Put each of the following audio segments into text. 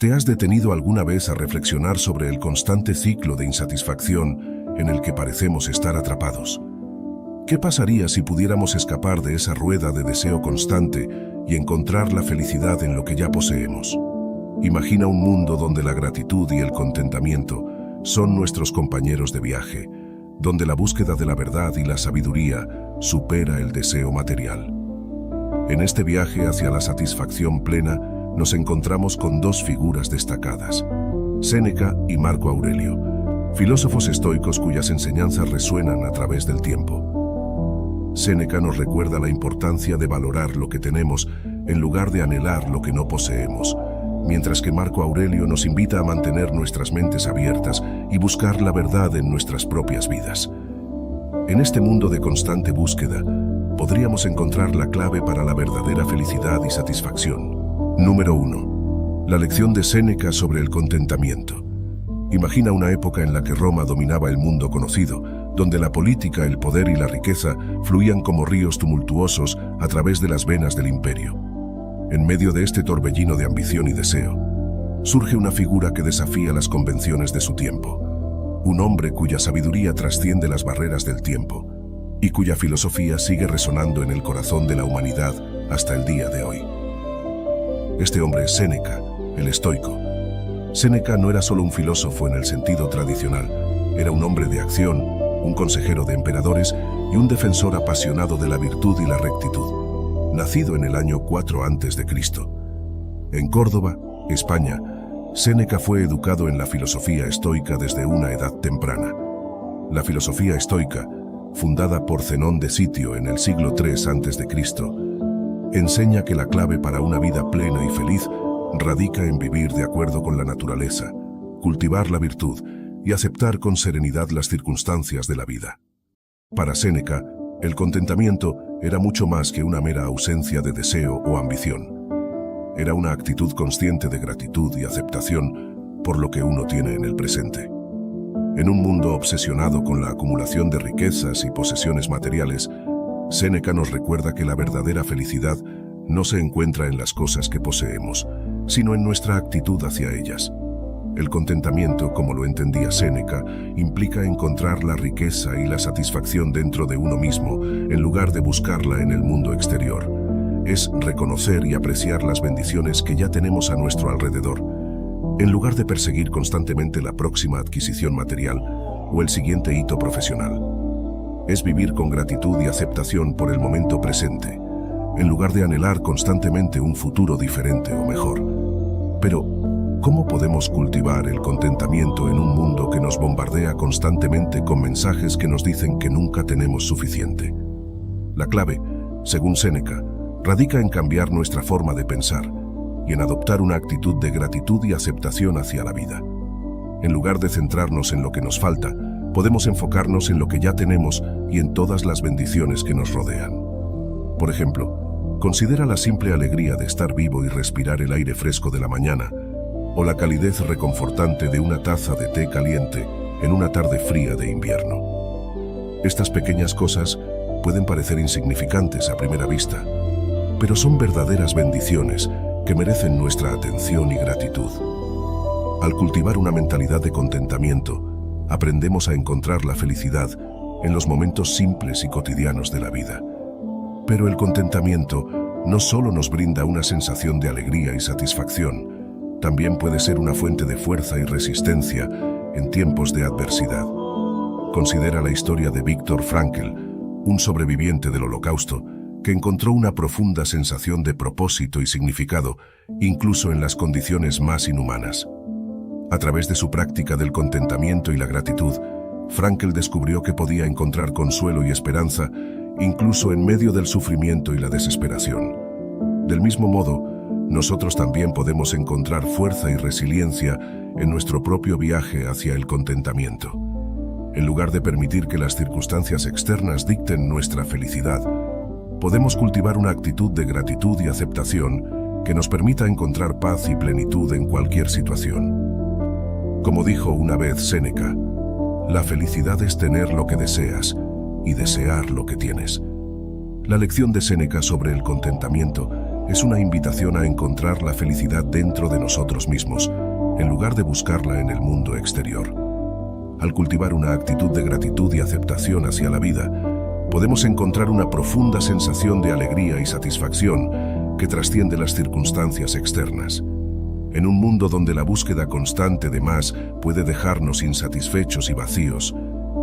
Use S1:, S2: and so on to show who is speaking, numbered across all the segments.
S1: ¿Te has detenido alguna vez a reflexionar sobre el constante ciclo de insatisfacción en el que parecemos estar atrapados? ¿Qué pasaría si pudiéramos escapar de esa rueda de deseo constante y encontrar la felicidad en lo que ya poseemos? Imagina un mundo donde la gratitud y el contentamiento son nuestros compañeros de viaje, donde la búsqueda de la verdad y la sabiduría supera el deseo material. En este viaje hacia la satisfacción plena, nos encontramos con dos figuras destacadas, Séneca y Marco Aurelio, filósofos estoicos cuyas enseñanzas resuenan a través del tiempo. Séneca nos recuerda la importancia de valorar lo que tenemos en lugar de anhelar lo que no poseemos, mientras que Marco Aurelio nos invita a mantener nuestras mentes abiertas y buscar la verdad en nuestras propias vidas. En este mundo de constante búsqueda, podríamos encontrar la clave para la verdadera felicidad y satisfacción. Número 1. La lección de Séneca sobre el contentamiento. Imagina una época en la que Roma dominaba el mundo conocido, donde la política, el poder y la riqueza fluían como ríos tumultuosos a través de las venas del imperio. En medio de este torbellino de ambición y deseo, surge una figura que desafía las convenciones de su tiempo. Un hombre cuya sabiduría trasciende las barreras del tiempo y cuya filosofía sigue resonando en el corazón de la humanidad hasta el día de hoy. Este hombre es Séneca, el estoico. Séneca no era solo un filósofo en el sentido tradicional, era un hombre de acción, un consejero de emperadores y un defensor apasionado de la virtud y la rectitud. Nacido en el año 4 a.C. En Córdoba, España, Séneca fue educado en la filosofía estoica desde una edad temprana. La filosofía estoica, fundada por Zenón de Sitio en el siglo III a.C., enseña que la clave para una vida plena y feliz radica en vivir de acuerdo con la naturaleza, cultivar la virtud y aceptar con serenidad las circunstancias de la vida. Para Séneca, el contentamiento era mucho más que una mera ausencia de deseo o ambición. Era una actitud consciente de gratitud y aceptación por lo que uno tiene en el presente. En un mundo obsesionado con la acumulación de riquezas y posesiones materiales, Séneca nos recuerda que la verdadera felicidad no se encuentra en las cosas que poseemos, sino en nuestra actitud hacia ellas. El contentamiento, como lo entendía Séneca, implica encontrar la riqueza y la satisfacción dentro de uno mismo, en lugar de buscarla en el mundo exterior. Es reconocer y apreciar las bendiciones que ya tenemos a nuestro alrededor, en lugar de perseguir constantemente la próxima adquisición material o el siguiente hito profesional. Es vivir con gratitud y aceptación por el momento presente, en lugar de anhelar constantemente un futuro diferente o mejor. Pero, ¿cómo podemos cultivar el contentamiento en un mundo que nos bombardea constantemente con mensajes que nos dicen que nunca tenemos suficiente? La clave, según Séneca, radica en cambiar nuestra forma de pensar y en adoptar una actitud de gratitud y aceptación hacia la vida. En lugar de centrarnos en lo que nos falta, podemos enfocarnos en lo que ya tenemos y en todas las bendiciones que nos rodean. Por ejemplo, considera la simple alegría de estar vivo y respirar el aire fresco de la mañana, o la calidez reconfortante de una taza de té caliente en una tarde fría de invierno. Estas pequeñas cosas pueden parecer insignificantes a primera vista, pero son verdaderas bendiciones que merecen nuestra atención y gratitud. Al cultivar una mentalidad de contentamiento, aprendemos a encontrar la felicidad en los momentos simples y cotidianos de la vida. Pero el contentamiento no solo nos brinda una sensación de alegría y satisfacción, también puede ser una fuente de fuerza y resistencia en tiempos de adversidad. Considera la historia de Viktor Frankl, un sobreviviente del Holocausto, que encontró una profunda sensación de propósito y significado, incluso en las condiciones más inhumanas. A través de su práctica del contentamiento y la gratitud, Frankl descubrió que podía encontrar consuelo y esperanza incluso en medio del sufrimiento y la desesperación. Del mismo modo, nosotros también podemos encontrar fuerza y resiliencia en nuestro propio viaje hacia el contentamiento. En lugar de permitir que las circunstancias externas dicten nuestra felicidad, podemos cultivar una actitud de gratitud y aceptación que nos permita encontrar paz y plenitud en cualquier situación. Como dijo una vez Séneca, la felicidad es tener lo que deseas y desear lo que tienes. La lección de Séneca sobre el contentamiento es una invitación a encontrar la felicidad dentro de nosotros mismos, en lugar de buscarla en el mundo exterior. Al cultivar una actitud de gratitud y aceptación hacia la vida, podemos encontrar una profunda sensación de alegría y satisfacción que trasciende las circunstancias externas. En un mundo donde la búsqueda constante de más puede dejarnos insatisfechos y vacíos,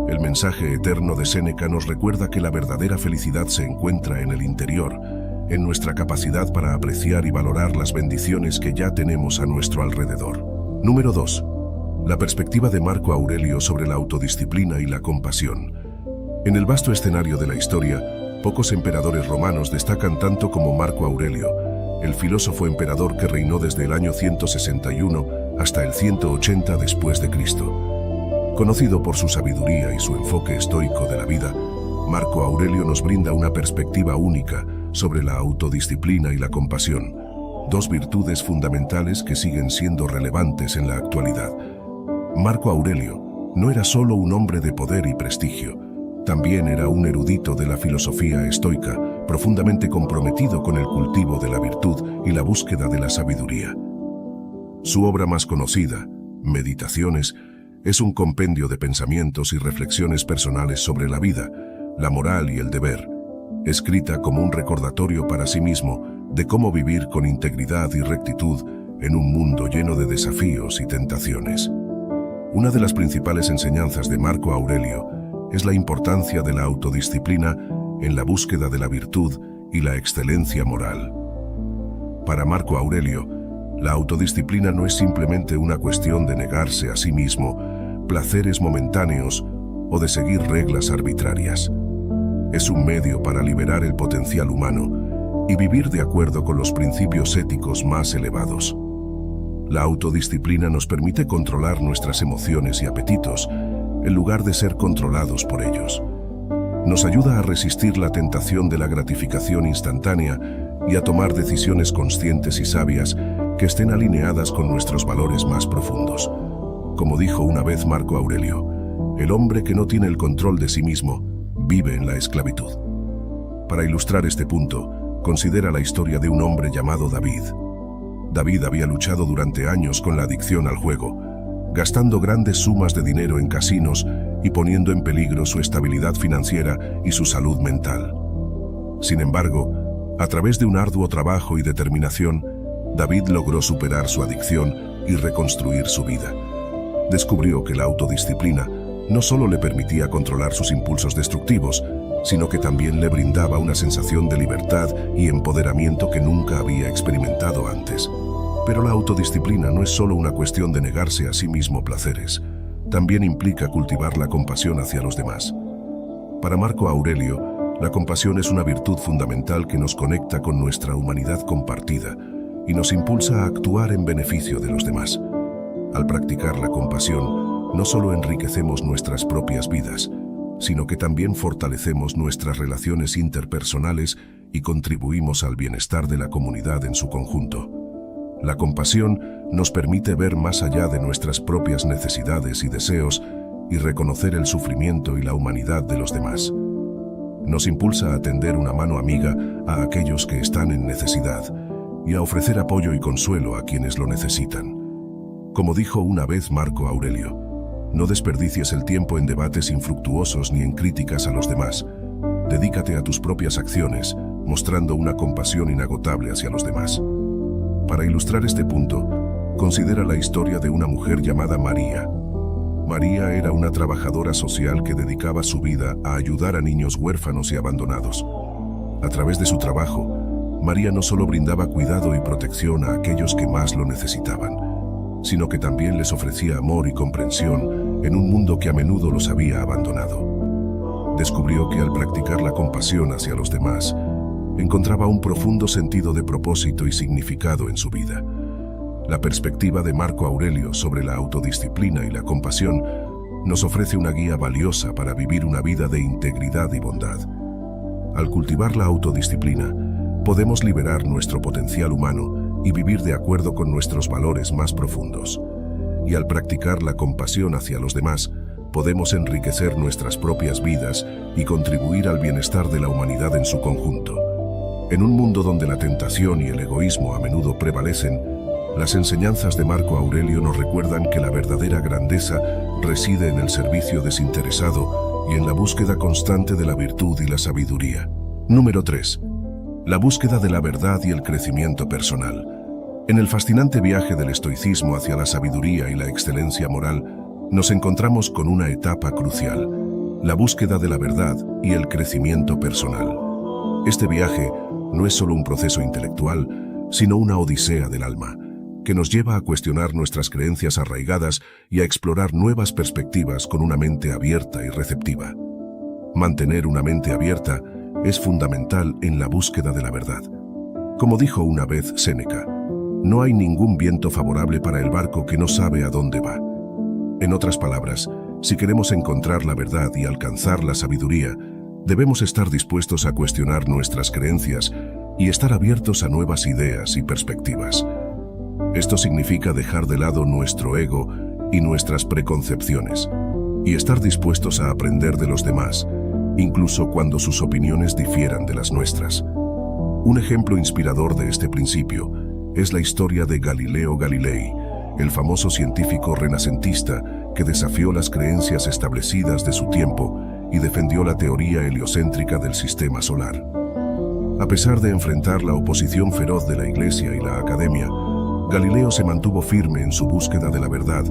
S1: el mensaje eterno de Séneca nos recuerda que la verdadera felicidad se encuentra en el interior, en nuestra capacidad para apreciar y valorar las bendiciones que ya tenemos a nuestro alrededor. Número 2. La perspectiva de Marco Aurelio sobre la autodisciplina y la compasión. En el vasto escenario de la historia, pocos emperadores romanos destacan tanto como Marco Aurelio, el filósofo emperador que reinó desde el año 161 hasta el 180 después de Cristo. Conocido por su sabiduría y su enfoque estoico de la vida, Marco Aurelio nos brinda una perspectiva única sobre la autodisciplina y la compasión, dos virtudes fundamentales que siguen siendo relevantes en la actualidad. Marco Aurelio no era solo un hombre de poder y prestigio, también era un erudito de la filosofía estoica, profundamente comprometido con el cultivo de la virtud y la búsqueda de la sabiduría. Su obra más conocida, Meditaciones, es un compendio de pensamientos y reflexiones personales sobre la vida, la moral y el deber, escrita como un recordatorio para sí mismo de cómo vivir con integridad y rectitud en un mundo lleno de desafíos y tentaciones. Una de las principales enseñanzas de Marco Aurelio es la importancia de la autodisciplina en la búsqueda de la virtud y la excelencia moral. Para Marco Aurelio, la autodisciplina no es simplemente una cuestión de negarse a sí mismo placeres momentáneos o de seguir reglas arbitrarias. Es un medio para liberar el potencial humano y vivir de acuerdo con los principios éticos más elevados. La autodisciplina nos permite controlar nuestras emociones y apetitos, en lugar de ser controlados por ellos. Nos ayuda a resistir la tentación de la gratificación instantánea y a tomar decisiones conscientes y sabias que estén alineadas con nuestros valores más profundos. Como dijo una vez Marco Aurelio, el hombre que no tiene el control de sí mismo vive en la esclavitud. Para ilustrar este punto, considera la historia de un hombre llamado David. David había luchado durante años con la adicción al juego, gastando grandes sumas de dinero en casinos y poniendo en peligro su estabilidad financiera y su salud mental. Sin embargo, a través de un arduo trabajo y determinación, David logró superar su adicción y reconstruir su vida. Descubrió que la autodisciplina no solo le permitía controlar sus impulsos destructivos, sino que también le brindaba una sensación de libertad y empoderamiento que nunca había experimentado antes. Pero la autodisciplina no es solo una cuestión de negarse a sí mismo placeres, también implica cultivar la compasión hacia los demás. Para Marco Aurelio, la compasión es una virtud fundamental que nos conecta con nuestra humanidad compartida y nos impulsa a actuar en beneficio de los demás. Al practicar la compasión, no solo enriquecemos nuestras propias vidas, sino que también fortalecemos nuestras relaciones interpersonales y contribuimos al bienestar de la comunidad en su conjunto. La compasión nos permite ver más allá de nuestras propias necesidades y deseos y reconocer el sufrimiento y la humanidad de los demás. Nos impulsa a tender una mano amiga a aquellos que están en necesidad y a ofrecer apoyo y consuelo a quienes lo necesitan. Como dijo una vez Marco Aurelio, no desperdicies el tiempo en debates infructuosos ni en críticas a los demás. Dedícate a tus propias acciones, mostrando una compasión inagotable hacia los demás. Para ilustrar este punto, considera la historia de una mujer llamada María. María era una trabajadora social que dedicaba su vida a ayudar a niños huérfanos y abandonados. A través de su trabajo, María no solo brindaba cuidado y protección a aquellos que más lo necesitaban, sino que también les ofrecía amor y comprensión en un mundo que a menudo los había abandonado. Descubrió que al practicar la compasión hacia los demás, encontraba un profundo sentido de propósito y significado en su vida. La perspectiva de Marco Aurelio sobre la autodisciplina y la compasión nos ofrece una guía valiosa para vivir una vida de integridad y bondad. Al cultivar la autodisciplina, podemos liberar nuestro potencial humano y vivir de acuerdo con nuestros valores más profundos. Y al practicar la compasión hacia los demás, podemos enriquecer nuestras propias vidas y contribuir al bienestar de la humanidad en su conjunto. En un mundo donde la tentación y el egoísmo a menudo prevalecen, las enseñanzas de Marco Aurelio nos recuerdan que la verdadera grandeza reside en el servicio desinteresado y en la búsqueda constante de la virtud y la sabiduría. Número 3. La búsqueda de la verdad y el crecimiento personal. En el fascinante viaje del estoicismo hacia la sabiduría y la excelencia moral, nos encontramos con una etapa crucial: la búsqueda de la verdad y el crecimiento personal. Este viaje no es solo un proceso intelectual, sino una odisea del alma, que nos lleva a cuestionar nuestras creencias arraigadas y a explorar nuevas perspectivas con una mente abierta y receptiva. Mantener una mente abierta es fundamental en la búsqueda de la verdad. Como dijo una vez Séneca, no hay ningún viento favorable para el barco que no sabe a dónde va. En otras palabras, si queremos encontrar la verdad y alcanzar la sabiduría, debemos estar dispuestos a cuestionar nuestras creencias y estar abiertos a nuevas ideas y perspectivas. Esto significa dejar de lado nuestro ego y nuestras preconcepciones, y estar dispuestos a aprender de los demás, incluso cuando sus opiniones difieran de las nuestras. Un ejemplo inspirador de este principio es la historia de Galileo Galilei, el famoso científico renacentista que desafió las creencias establecidas de su tiempo y defendió la teoría heliocéntrica del sistema solar. A pesar de enfrentar la oposición feroz de la Iglesia y la Academia, Galileo se mantuvo firme en su búsqueda de la verdad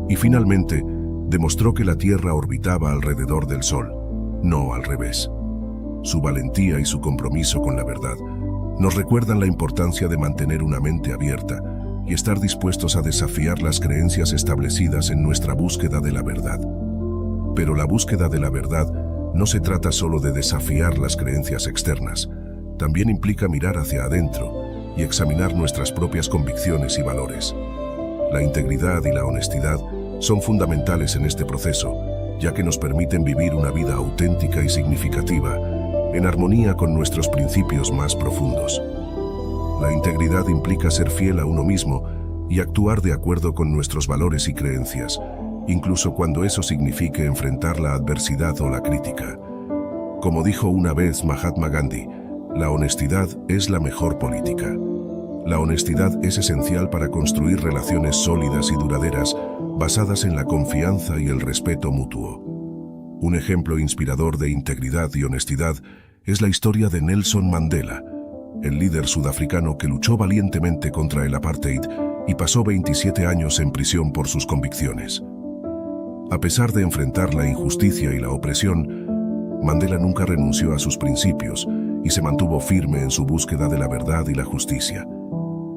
S1: y finalmente demostró que la Tierra orbitaba alrededor del Sol, no al revés. Su valentía y su compromiso con la verdad nos recuerdan la importancia de mantener una mente abierta y estar dispuestos a desafiar las creencias establecidas en nuestra búsqueda de la verdad. Pero la búsqueda de la verdad no se trata solo de desafiar las creencias externas, también implica mirar hacia adentro y examinar nuestras propias convicciones y valores. La integridad y la honestidad son fundamentales en este proceso, ya que nos permiten vivir una vida auténtica y significativa, en armonía con nuestros principios más profundos. La integridad implica ser fiel a uno mismo y actuar de acuerdo con nuestros valores y creencias, incluso cuando eso signifique enfrentar la adversidad o la crítica. Como dijo una vez Mahatma Gandhi, la honestidad es la mejor política. La honestidad es esencial para construir relaciones sólidas y duraderas, basadas en la confianza y el respeto mutuo. Un ejemplo inspirador de integridad y honestidad es la historia de Nelson Mandela, el líder sudafricano que luchó valientemente contra el apartheid y pasó 27 años en prisión por sus convicciones. A pesar de enfrentar la injusticia y la opresión, Mandela nunca renunció a sus principios y se mantuvo firme en su búsqueda de la verdad y la justicia.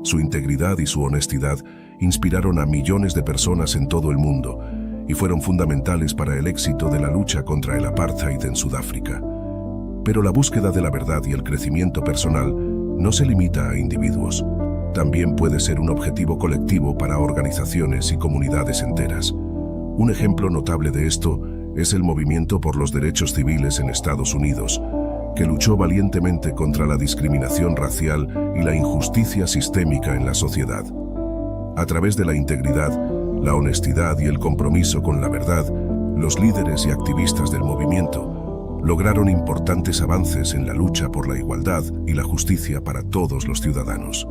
S1: Su integridad y su honestidad inspiraron a millones de personas en todo el mundo y fueron fundamentales para el éxito de la lucha contra el apartheid en Sudáfrica. Pero la búsqueda de la verdad y el crecimiento personal no se limita a individuos. También puede ser un objetivo colectivo para organizaciones y comunidades enteras. Un ejemplo notable de esto es el movimiento por los derechos civiles en Estados Unidos, que luchó valientemente contra la discriminación racial y la injusticia sistémica en la sociedad. A través de la integridad, la honestidad y el compromiso con la verdad, los líderes y activistas del movimiento lograron importantes avances en la lucha por la igualdad y la justicia para todos los ciudadanos.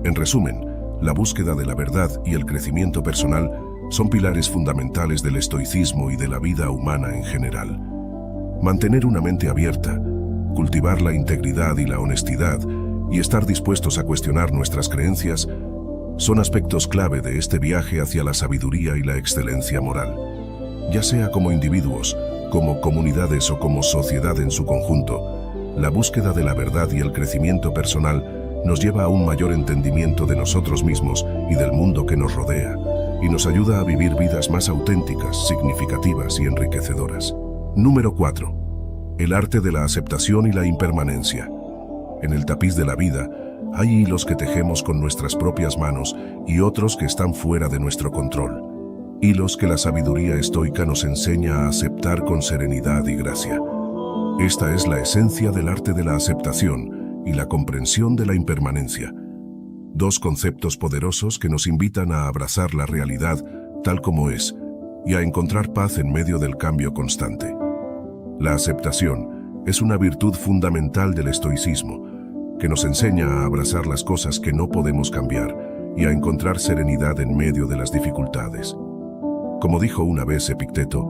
S1: En resumen, la búsqueda de la verdad y el crecimiento personal son pilares fundamentales del estoicismo y de la vida humana en general. Mantener una mente abierta, cultivar la integridad y la honestidad y estar dispuestos a cuestionar nuestras creencias son aspectos clave de este viaje hacia la sabiduría y la excelencia moral. Ya sea como individuos, como comunidades o como sociedad en su conjunto, la búsqueda de la verdad y el crecimiento personal nos lleva a un mayor entendimiento de nosotros mismos y del mundo que nos rodea, y nos ayuda a vivir vidas más auténticas, significativas y enriquecedoras. Número 4. El arte de la aceptación y la impermanencia. En el tapiz de la vida, hay hilos que tejemos con nuestras propias manos y otros que están fuera de nuestro control. Hilos que la sabiduría estoica nos enseña a aceptar con serenidad y gracia. Esta es la esencia del arte de la aceptación y la comprensión de la impermanencia. Dos conceptos poderosos que nos invitan a abrazar la realidad tal como es y a encontrar paz en medio del cambio constante. La aceptación es una virtud fundamental del estoicismo, que nos enseña a abrazar las cosas que no podemos cambiar y a encontrar serenidad en medio de las dificultades. Como dijo una vez Epicteto,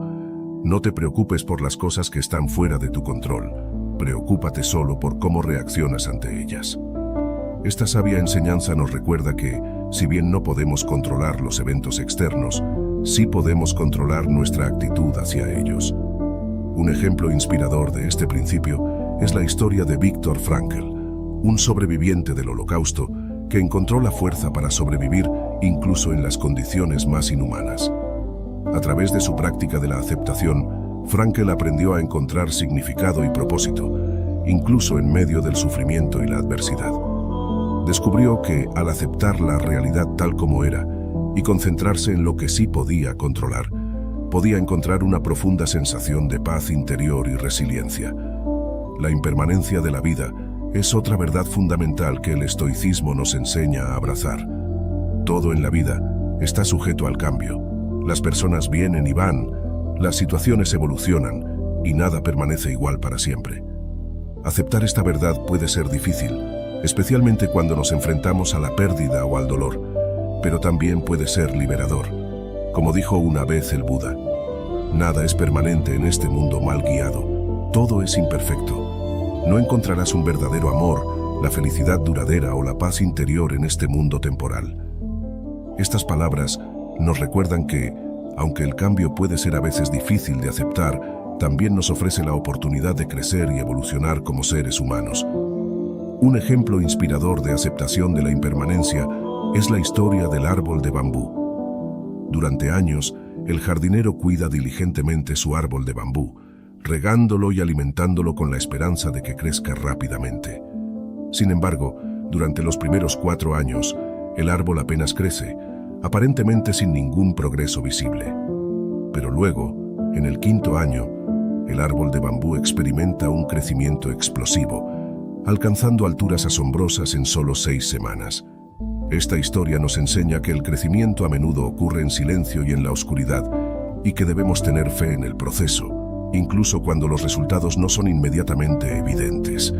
S1: no te preocupes por las cosas que están fuera de tu control, preocúpate solo por cómo reaccionas ante ellas. Esta sabia enseñanza nos recuerda que, si bien no podemos controlar los eventos externos, sí podemos controlar nuestra actitud hacia ellos. Un ejemplo inspirador de este principio es la historia de Viktor Frankl, un sobreviviente del Holocausto que encontró la fuerza para sobrevivir incluso en las condiciones más inhumanas. A través de su práctica de la aceptación, Frankl aprendió a encontrar significado y propósito, incluso en medio del sufrimiento y la adversidad. Descubrió que, al aceptar la realidad tal como era y concentrarse en lo que sí podía controlar, podía encontrar una profunda sensación de paz interior y resiliencia. La impermanencia de la vida es otra verdad fundamental que el estoicismo nos enseña a abrazar. Todo en la vida está sujeto al cambio. Las personas vienen y van, las situaciones evolucionan y nada permanece igual para siempre. Aceptar esta verdad puede ser difícil, especialmente cuando nos enfrentamos a la pérdida o al dolor, pero también puede ser liberador. Como dijo una vez el Buda, nada es permanente en este mundo mal guiado, todo es imperfecto. No encontrarás un verdadero amor, la felicidad duradera o la paz interior en este mundo temporal. Estas palabras nos recuerdan que, aunque el cambio puede ser a veces difícil de aceptar, también nos ofrece la oportunidad de crecer y evolucionar como seres humanos. Un ejemplo inspirador de aceptación de la impermanencia es la historia del árbol de bambú. Durante años, el jardinero cuida diligentemente su árbol de bambú, regándolo y alimentándolo con la esperanza de que crezca rápidamente. Sin embargo, durante los primeros 4 años, el árbol apenas crece, aparentemente sin ningún progreso visible. Pero luego, en el 5.º año, el árbol de bambú experimenta un crecimiento explosivo, alcanzando alturas asombrosas en solo 6 semanas. Esta historia nos enseña que el crecimiento a menudo ocurre en silencio y en la oscuridad, y que debemos tener fe en el proceso, incluso cuando los resultados no son inmediatamente evidentes.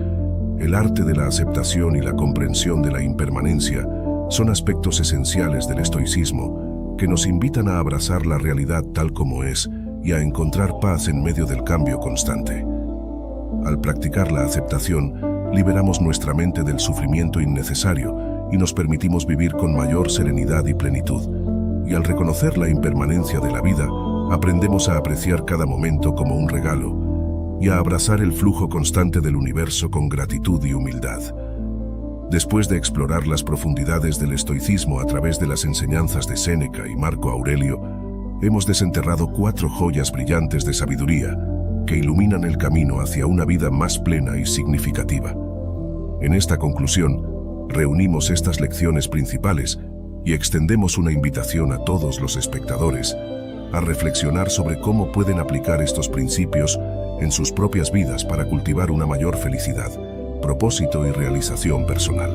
S1: El arte de la aceptación y la comprensión de la impermanencia son aspectos esenciales del estoicismo que nos invitan a abrazar la realidad tal como es y a encontrar paz en medio del cambio constante. Al practicar la aceptación, liberamos nuestra mente del sufrimiento innecesario y nos permitimos vivir con mayor serenidad y plenitud. Y al reconocer la impermanencia de la vida, aprendemos a apreciar cada momento como un regalo y a abrazar el flujo constante del universo con gratitud y humildad. Después de explorar las profundidades del estoicismo a través de las enseñanzas de Séneca y Marco Aurelio, hemos desenterrado 4 joyas brillantes de sabiduría que iluminan el camino hacia una vida más plena y significativa. En esta conclusión, reunimos estas lecciones principales y extendemos una invitación a todos los espectadores a reflexionar sobre cómo pueden aplicar estos principios en sus propias vidas para cultivar una mayor felicidad, propósito y realización personal.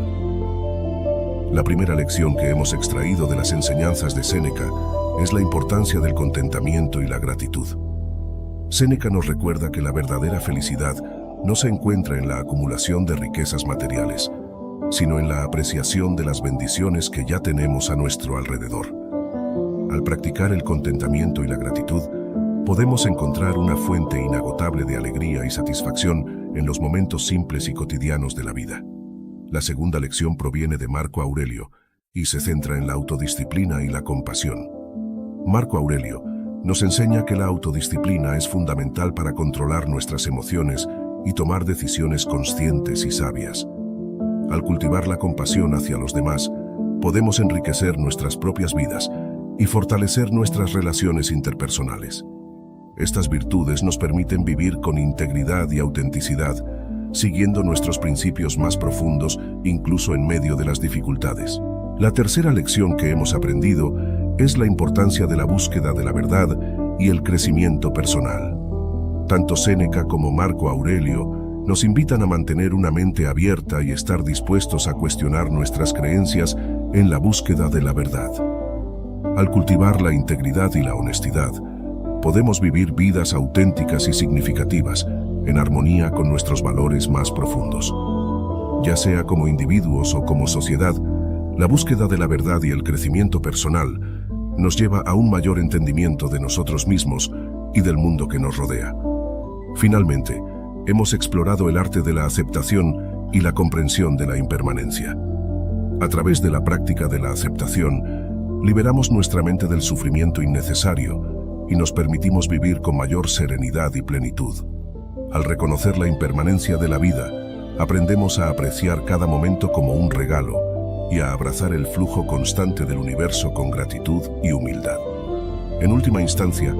S1: La primera lección que hemos extraído de las enseñanzas de Séneca es la importancia del contentamiento y la gratitud. Séneca nos recuerda que la verdadera felicidad no se encuentra en la acumulación de riquezas materiales, sino en la apreciación de las bendiciones que ya tenemos a nuestro alrededor. Al practicar el contentamiento y la gratitud, podemos encontrar una fuente inagotable de alegría y satisfacción en los momentos simples y cotidianos de la vida. La segunda lección proviene de Marco Aurelio y se centra en la autodisciplina y la compasión. Marco Aurelio nos enseña que la autodisciplina es fundamental para controlar nuestras emociones y tomar decisiones conscientes y sabias. Al cultivar la compasión hacia los demás, podemos enriquecer nuestras propias vidas y fortalecer nuestras relaciones interpersonales. Estas virtudes nos permiten vivir con integridad y autenticidad, siguiendo nuestros principios más profundos, incluso en medio de las dificultades. La tercera lección que hemos aprendido es la importancia de la búsqueda de la verdad y el crecimiento personal. Tanto Séneca como Marco Aurelio nos invitan a mantener una mente abierta y estar dispuestos a cuestionar nuestras creencias en la búsqueda de la verdad. Al cultivar la integridad y la honestidad, podemos vivir vidas auténticas y significativas, en armonía con nuestros valores más profundos. Ya sea como individuos o como sociedad, la búsqueda de la verdad y el crecimiento personal nos lleva a un mayor entendimiento de nosotros mismos y del mundo que nos rodea. Finalmente, hemos explorado el arte de la aceptación y la comprensión de la impermanencia. A través de la práctica de la aceptación, liberamos nuestra mente del sufrimiento innecesario y nos permitimos vivir con mayor serenidad y plenitud. Al reconocer la impermanencia de la vida, aprendemos a apreciar cada momento como un regalo y a abrazar el flujo constante del universo con gratitud y humildad. En última instancia,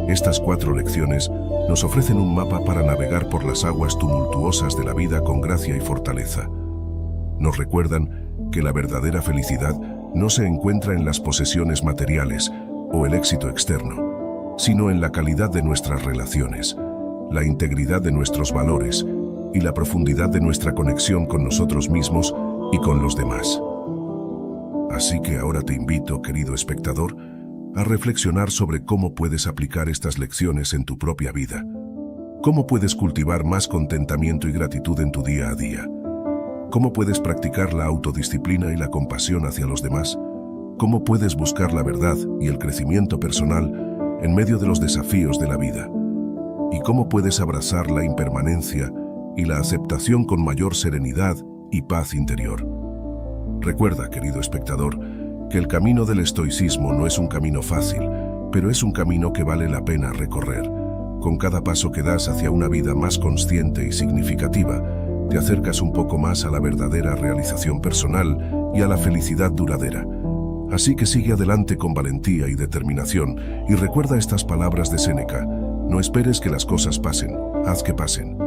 S1: estas 4 lecciones nos ofrecen un mapa para navegar por las aguas tumultuosas de la vida con gracia y fortaleza. Nos recuerdan que la verdadera felicidad no se encuentra en las posesiones materiales o el éxito externo, sino en la calidad de nuestras relaciones, la integridad de nuestros valores y la profundidad de nuestra conexión con nosotros mismos y con los demás. Así que ahora te invito, querido espectador, a reflexionar sobre cómo puedes aplicar estas lecciones en tu propia vida. ¿Cómo puedes cultivar más contentamiento y gratitud en tu día a día? ¿Cómo puedes practicar la autodisciplina y la compasión hacia los demás? ¿Cómo puedes buscar la verdad y el crecimiento personal en medio de los desafíos de la vida? ¿Y cómo puedes abrazar la impermanencia y la aceptación con mayor serenidad y paz interior? Recuerda, querido espectador, que el camino del estoicismo no es un camino fácil, pero es un camino que vale la pena recorrer. Con cada paso que das hacia una vida más consciente y significativa, te acercas un poco más a la verdadera realización personal y a la felicidad duradera. Así que sigue adelante con valentía y determinación y recuerda estas palabras de Séneca: no esperes que las cosas pasen, haz que pasen.